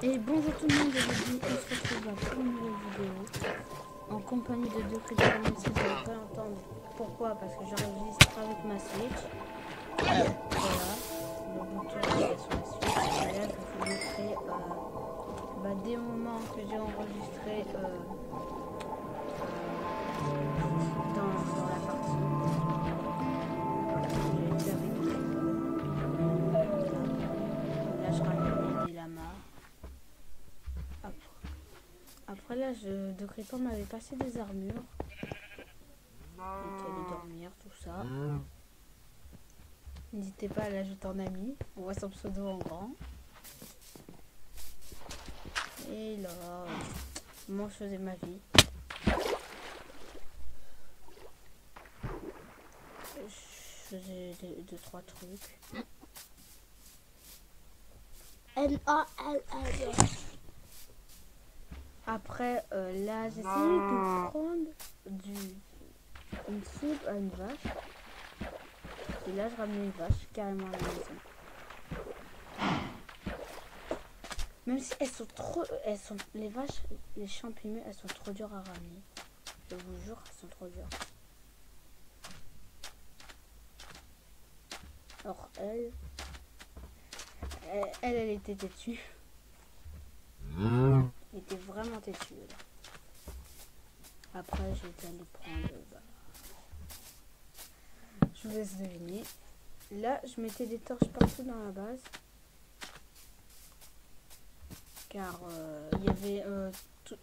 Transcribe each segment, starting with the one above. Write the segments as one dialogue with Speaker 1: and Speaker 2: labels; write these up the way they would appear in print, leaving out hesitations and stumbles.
Speaker 1: Et bonjour tout le monde, aujourd'hui on se retrouve pour une nouvelle vidéo en compagnie de deux créateurs, même si vous n'allez pas l'entendre. Pourquoi? Parce que j'enregistre avec ma Switch. Voilà, le bouton est sur la Switch. Et là je vous montrer des moments que j'ai enregistrés dans la partie. J'ai été avec là je ramène des lamas. Après là, de Crépin m'avait passé des armures. Donc aller dormir, tout ça. N'hésitez pas à l'ajouter en ami. On voit son pseudo en grand. Et là, moi je faisais ma vie. Je faisais 2-3 trucs. Après, là, j'essayais de prendre une soupe à une vache. Et là, je ramenais une vache carrément à la maison. Même si elles sont les vaches, les champignons, elles sont trop dures à ramener. Je vous jure, elles sont trop dures. Alors, elle était têtue. Elle était vraiment têtue. Après, j'ai été allé prendre... Je vous laisse deviner. Là, je mettais des torches partout dans la base. Car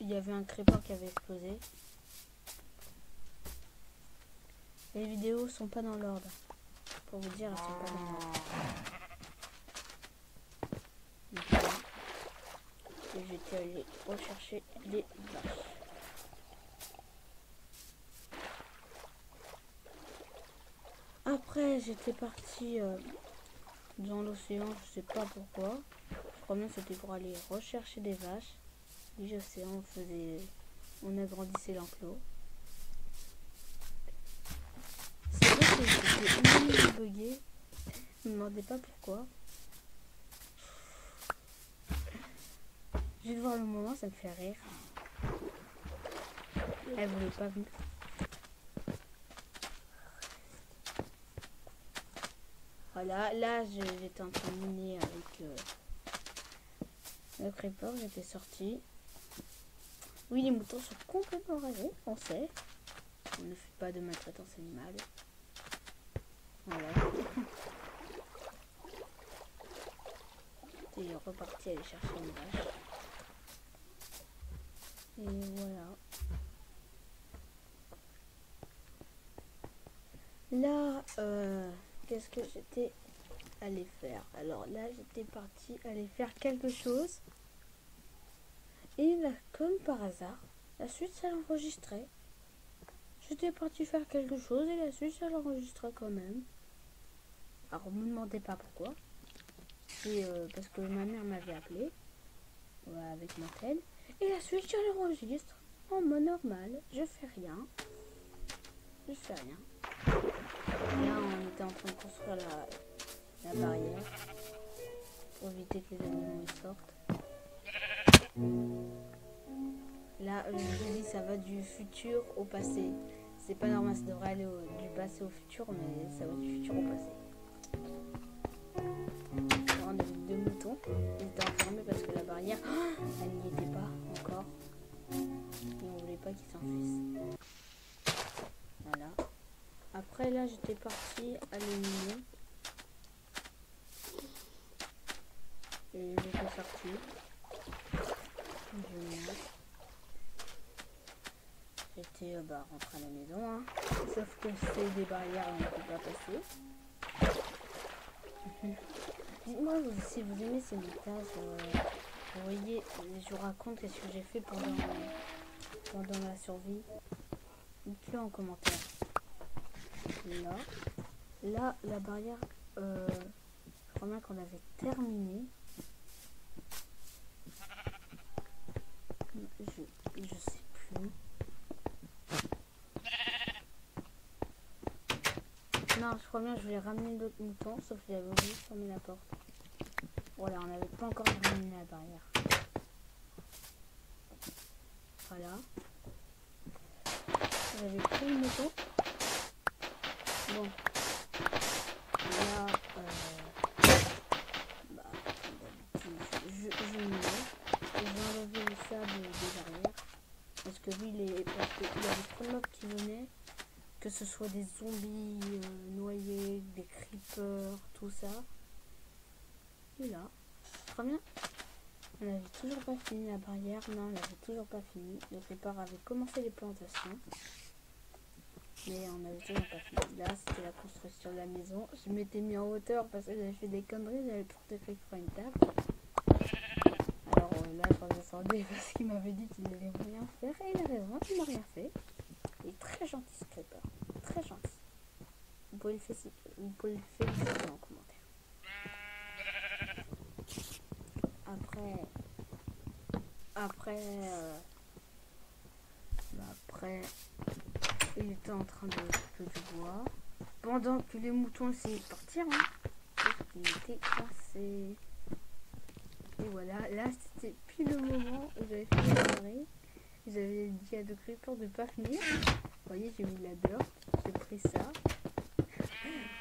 Speaker 1: il y avait un crépeur qui avait explosé. Les vidéos sont pas dans l'ordre. Pour vous dire, elles sont pas dans l'ordre. Et j'étais allé rechercher les vaches. Après, j'étais partie dans l'océan, je sais pas pourquoi. Je crois bien que c'était pour aller rechercher des vaches. Oui, je sais, on agrandissait l'enclos. C'est vrai que j'étais énormément bugué. Je me demandais pas pourquoi. Juste voir le moment, ça me fait rire. Elle voulait pas venir. Voilà, là j'étais en train de miner avec le creeper, j'étais sortie. Oui, les moutons sont complètement rasés, on sait. On ne fait pas de maltraitance animale. Voilà. Et reparti aller chercher une vache. Et voilà. Là, qu'est-ce que j'étais allé faire? Alors là, j'étais partie aller faire quelque chose. Et là, comme par hasard, la suite, ça l'enregistrait. J'étais partie faire quelque chose et la suite, ça l'enregistrait quand même. Alors, me demandez pas pourquoi. C'est parce que ma mère m'avait appelé avec mon tel. Et la suite, je l'enregistre en mode normal. Je fais rien. Je fais rien. Là, on était en train de construire la barrière pour éviter que les animaux sortent. Là, je vous dis, ça va du futur au passé. C'est pas normal, ça devrait aller du passé au futur, mais ça va du futur au passé. Alors, on avait 2 moutons. Ils étaient enfermés parce que la barrière, elle n'y était pas encore. Et on voulait pas qu'ils s'enfuissent. Voilà. Après, là, j'étais partie à l'éliminer. Et j'étais sortie. J'étais rentrée à la maison, hein. Sauf que c'est des barrières où on ne peut pas passer. Dites-moi si vous aimez ces montages. Vous voyez, je vous raconte ce que j'ai fait pendant la survie. Dites-le en commentaire. Là, la barrière, je crois bien qu'on avait terminé. Je sais plus. Non, je crois bien que je voulais ramener d'autres moutons, sauf que j'avais oublié de fermer la porte. Voilà, on n'avait pas encore terminé la barrière. mouton. Bon. Là, bah, je me mets. J'ai enlevé le sable des barrières. Parce que lui, il y avait trop de mobs qui venaient. Que ce soit des zombies noyés, des creepers, tout ça. Et là, très bien. On n'avait toujours pas fini la barrière. Non, on n'avait toujours pas fini. Le creeper avait commencé les plantations. Mais on n'avait toujours pas fini. Là, c'était la construction de la maison. Je m'étais mis en hauteur parce que j'avais fait des conneries. J'avais porté creeper une table. Alors là, je redescendais parce qu'il m'avait dit qu'il n'allait rien faire. Et il a raison, il n'a rien fait. Il est très gentil ce creeper. Très gentil. Vous pouvez le féliciter en commentaire. Après, il était en train de couper du bois. Pendant que les moutons essayaient de partir, hein, parce qu'il était coincé. Et voilà, là c'était pile le moment où j'avais fait une connerie. J'avais dit à deux creepers de pas finir. Vous voyez, j'ai mis de la dirt, j'ai pris ça. Vous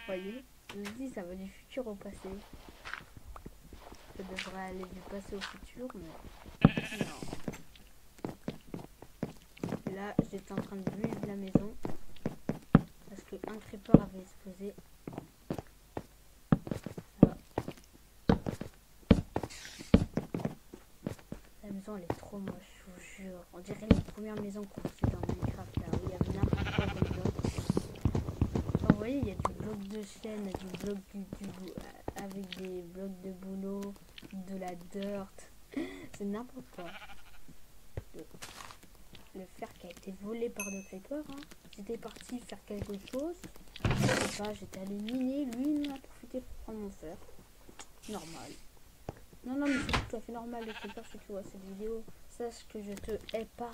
Speaker 1: voyez, je me dis ça va du futur au passé. Ça devrait aller du passé au futur, mais non. Là, j'étais en train de build la maison parce qu'un creeper avait explosé. Voilà. La maison, elle est trop moche, je vous jure. On dirait les premières maisons qu'on faisait dans Minecraft, là où il y avait n'importe quoi comme bloc. Enfin, vous voyez, il y a du bloc de chêne, du bloc avec des blocs de boulot, de la dirt. C'est n'importe quoi. Le fer qui a été volé par le creeper, hein. J'étais parti faire quelque chose. Je sais pas, j'étais allé miner. Lui, il en a profité pour prendre mon fer. Normal. Non, mais c'est tout à fait normal, le creeper, si tu vois cette vidéo. Sache que je te hais pas.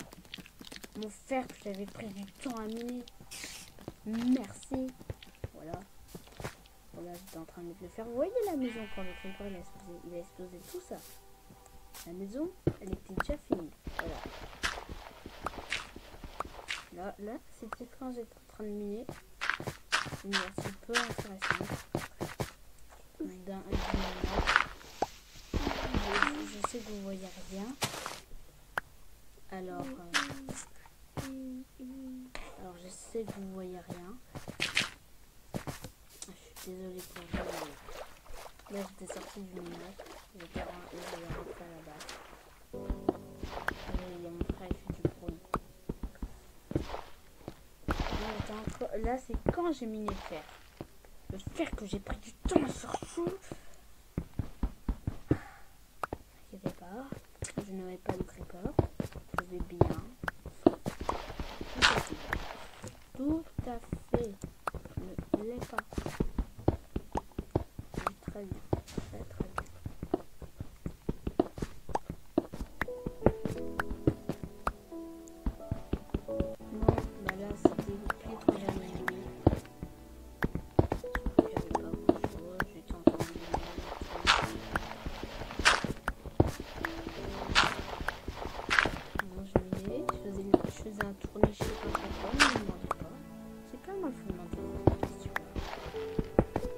Speaker 1: Mon fer que j'avais pris du temps à miner. Merci. Voilà. Voilà, j'étais en train de mettre le fer. Vous voyez la maison quand le creeper il a explosé tout ça. La maison, elle était déjà finie. Voilà. Là, c'était quand j'étais en train de miner. C'est un petit peu intéressant. Je sais que vous voyez rien. Alors je sais que vous voyez rien. Je suis désolée pour vous. Là, j'étais sortie du minage. J'étais rentrée à la base. Il y a mon frère, il fait du bruit. Là, c'est quand j'ai miné le fer. Le fer que j'ai pris du temps à sortir. N'inquiétez pas, je n'aurai pas de creeper. Je vais bien. Tout à fait. Ne l'est pas. Très bien. Très bien. Bon, bah là, c'était le plus que j'avais mis. J'avais pas grand chose. J'étais en train de je faisais un tournis, je sais pas pourquoi, ne me demandez pas. C'est pas moi qui vous demande des questions.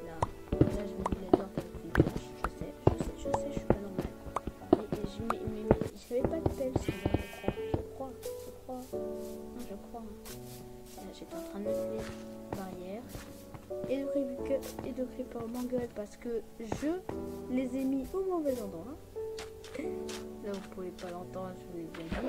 Speaker 1: Là, je mets de la dirt avec une pioche. Je sais, je suis pas normale. Mais j'avais pas de pelle, je crois. Non, je crois. Là, j'étais en train de mettre les barrières. Et de creeper m'engueule parce que je les ai mis au mauvais endroit. Là, vous pouvez pas l'entendre, je vous l'ai bien dit.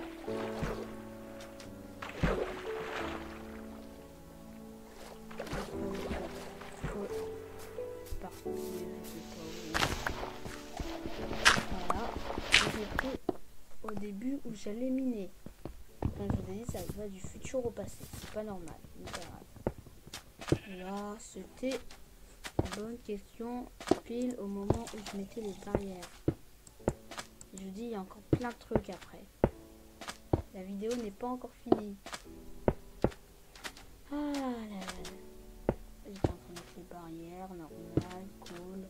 Speaker 1: Voilà, j'ai pris au début où j'allais miner. Comme je vous ai dit, ça va du futur au passé. C'est pas normal. Là, c'était une bonne question pile au moment où je mettais les barrières. Je vous dis, il y a encore plein de trucs après. La vidéo n'est pas encore finie. Ah là là. J'étais en train de mettre les barrières, normal, cool.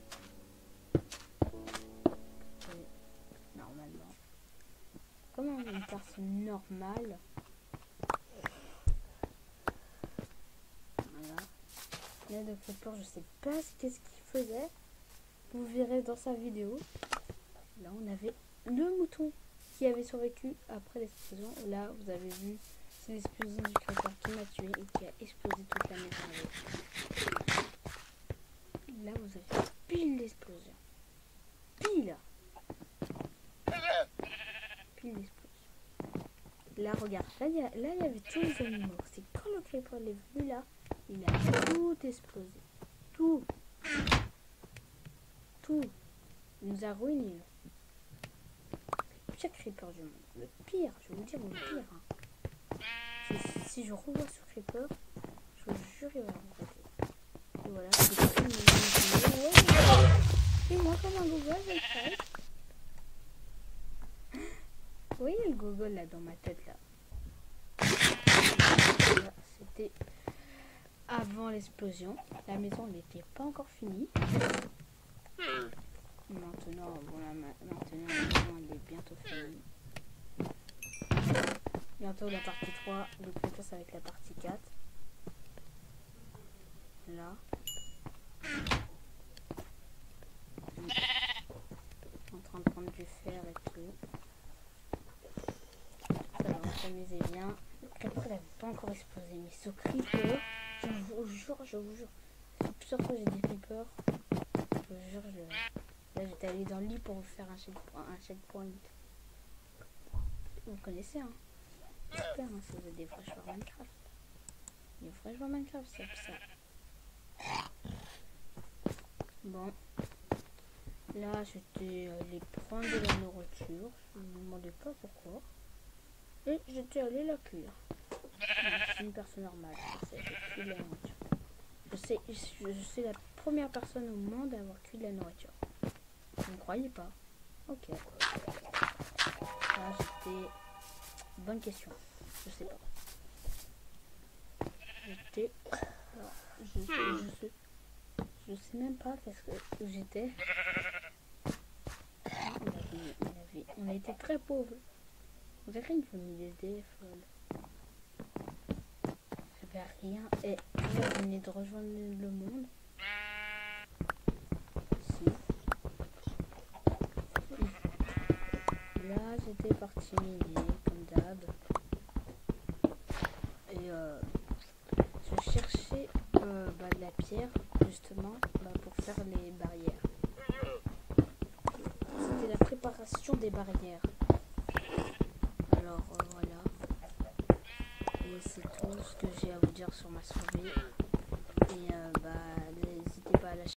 Speaker 1: Et normalement. Comment une personne normale Là, de Creeper, je sais pas qu'est-ce qu'il faisait. Vous verrez dans sa vidéo. Là, on avait le mouton qui avait survécu après l'explosion. Là, vous avez vu, c'est l'explosion du Creeper qui m'a tué et qui a explosé toute la maison avec. Là, vous avez pile l'explosion. Pile l'explosion. Là, regarde, là, il y avait tous les animaux. C'est quand le Creeper est venu là, il a tout explosé. Tout. Il nous a ruiné. Le pire Creeper du monde. Le pire, je vais vous dire le pire. Hein. Si je revois ce Creeper, je vous jure, il va regretter. Et voilà, c'est tout le monde. Et moi, comme un Google, je le fais. Vous voyez le Google là dans ma tête là. C'était avant l'explosion. La maison n'était pas encore finie. Maintenant, la maison elle est bientôt finie. Bientôt la partie 3. Donc bientôt ça va être la partie 4. Là. En train de prendre du fer et tout. Ça va s'amuser bien. Le Creeper il n'avait pas encore explosé. Mais ce Creeper, je vous jure. Plusieurs fois j'ai dit Creeper. Je vous jure, là j'étais allé dans le lit pour vous faire un checkpoint. Vous connaissez hein. J'espère hein, si vous êtes des vrais joueurs Minecraft. Des vrais joueurs Minecraft, c'est ça. Bon. Là j'étais allé prendre de la nourriture. Je ne me demandais pas pourquoi. Et j'étais allé la cuire. Je suis une personne normale. Je cuire de la nourriture. Je suis la première personne au monde à avoir cuit de la nourriture. Vous ne croyez pas? Ok. Là, j'étais... Bonne question. Je sais pas. J'étais... Je sais même pas qu'est-ce que j'étais. On a été très pauvres. On avait une famille d'aider folle. J'avais rien. Et je venais de rejoindre le monde. Là, j'étais parti miner, comme d'hab. Et je cherchais de la pierre, justement, pour faire les barrières. C'était la préparation des barrières. Alors, voilà. Et c'est tout ce que j'ai à vous dire sur ma survie.